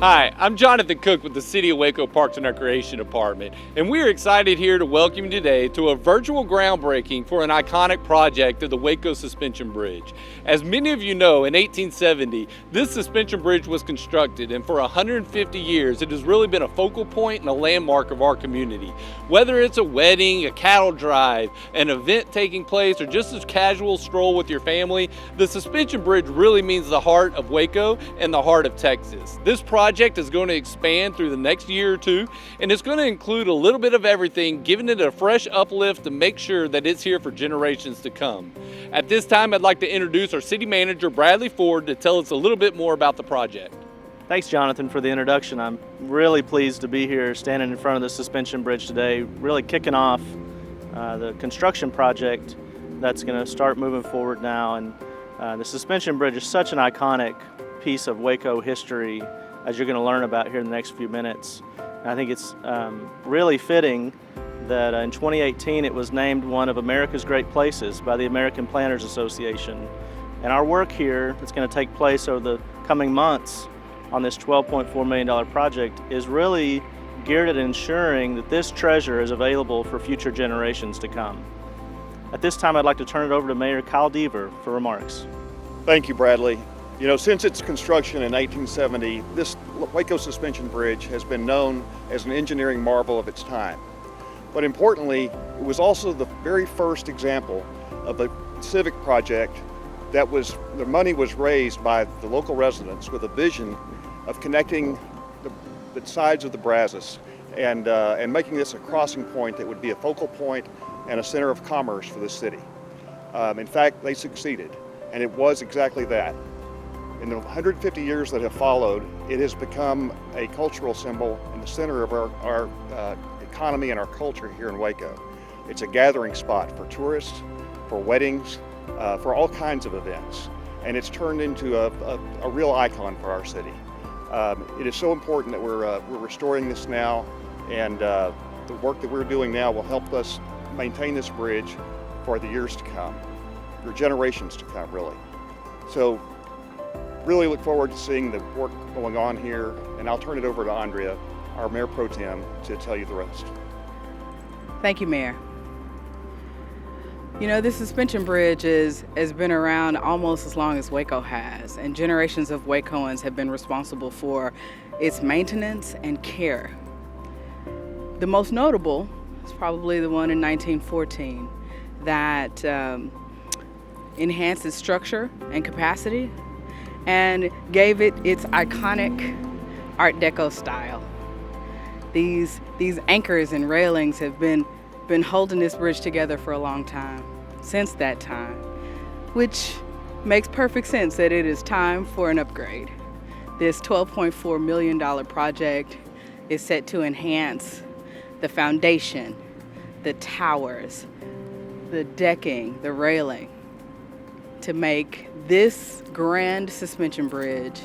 Hi, I'm Jonathan Cook with the City of Waco Parks and Recreation Department, and we're excited here to welcome you today to a virtual groundbreaking for an iconic project of the Waco Suspension Bridge. As many of you know, in 1870, this suspension bridge was constructed, and for 150 years, it has really been a focal point and a landmark of our community. Whether it's a wedding, a cattle drive, an event taking place, or just a casual stroll with your family, the suspension bridge really means the heart of Waco and the heart of Texas. This project is going to expand through the next year or two, and it's going to include a little bit of everything, giving it a fresh uplift to make sure that it's here for generations to come. At this time, I'd like to introduce our city manager, Bradley Ford, to tell us a little bit more about the project. Thanks, Jonathan, for the introduction. I'm really pleased to be here standing in front of the suspension bridge today, really kicking off the construction project that's going to start moving forward now. And the suspension bridge is such an iconic piece of Waco history, as you're going to learn about here in the next few minutes. And I think it's really fitting that in 2018 it was named one of America's Great Places by the American Planners Association. And our work here that's going to take place over the coming months on this $12.4 million project is really geared at ensuring that this treasure is available for future generations to come. At this time, I'd like to turn it over to Mayor Kyle Deaver for remarks. Thank you, Bradley. You know, since its construction in 1870, this Waco Suspension Bridge has been known as an engineering marvel of its time. But importantly, it was also the very first example of a civic project that the money was raised by the local residents with a vision of connecting the sides of the Brazos and making this a crossing point that would be a focal point and a center of commerce for the city. In fact, they succeeded, and it was exactly that. In the 150 years that have followed, it has become a cultural symbol in the center of our economy and our culture here in Waco. It's a gathering spot for tourists, for weddings, for all kinds of events, and it's turned into a real icon for our city. It is so important that we're restoring this now, and the work that we're doing now will help us maintain this bridge for the years to come, for generations to come, really. So, really look forward to seeing the work going on here, and I'll turn it over to Andrea, our Mayor Pro Tem, to tell you the rest. Thank you, Mayor. You know, this suspension bridge has been around almost as long as Waco has, and generations of Wacoans have been responsible for its maintenance and care. The most notable is probably the one in 1914 that enhanced its structure and capacity and gave it its iconic Art Deco style. These anchors and railings have been holding this bridge together for a long time, since that time, which makes perfect sense that it is time for an upgrade. This $12.4 million project is set to enhance the foundation, the towers, the decking, the railing, to make this grand suspension bridge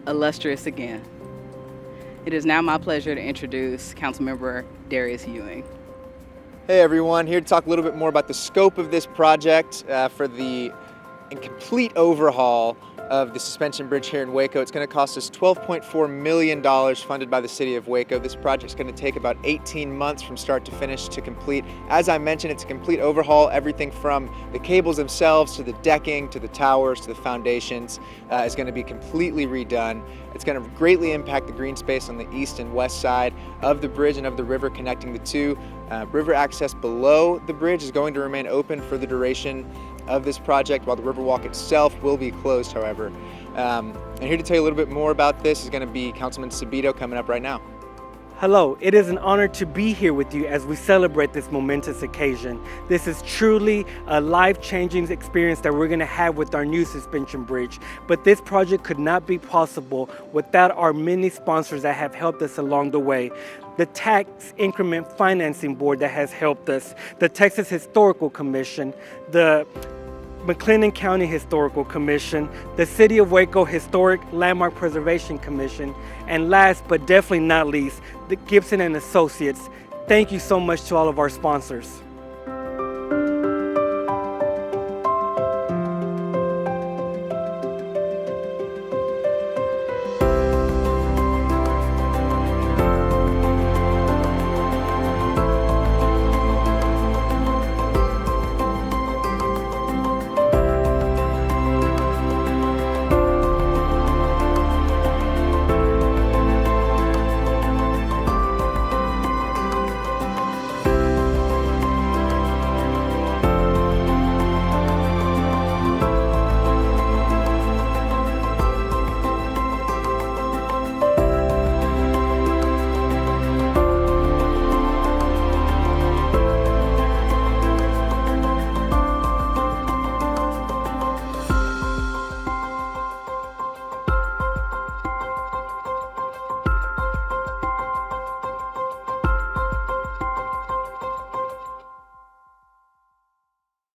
illustrious again. It is now my pleasure to introduce Councilmember Darius Ewing. Hey everyone, here to talk a little bit more about the scope of this project for the complete overhaul of the suspension bridge here in Waco. It's going to cost us $12.4 million funded by the City of Waco. This project's going to take about 18 months from start to finish to complete. As I mentioned, it's a complete overhaul. Everything from the cables themselves to the decking to the towers to the foundations is going to be completely redone. It's going to greatly impact the green space on the east and west side of the bridge and of the river connecting the two. River access below the bridge is going to remain open for the duration of this project, while the Riverwalk itself will be closed, however. And here to tell you a little bit more about this is going to be Councilman Sabito coming up right now. Hello, it is an honor to be here with you as we celebrate this momentous occasion. This is truly a life-changing experience that we're going to have with our new suspension bridge. But this project could not be possible without our many sponsors that have helped us along the way. The Tax Increment Financing Board that has helped us, the Texas Historical Commission, the McLennan County Historical Commission, the City of Waco Historic Landmark Preservation Commission, and last but definitely not least, the Gibson and Associates. Thank you so much to all of our sponsors.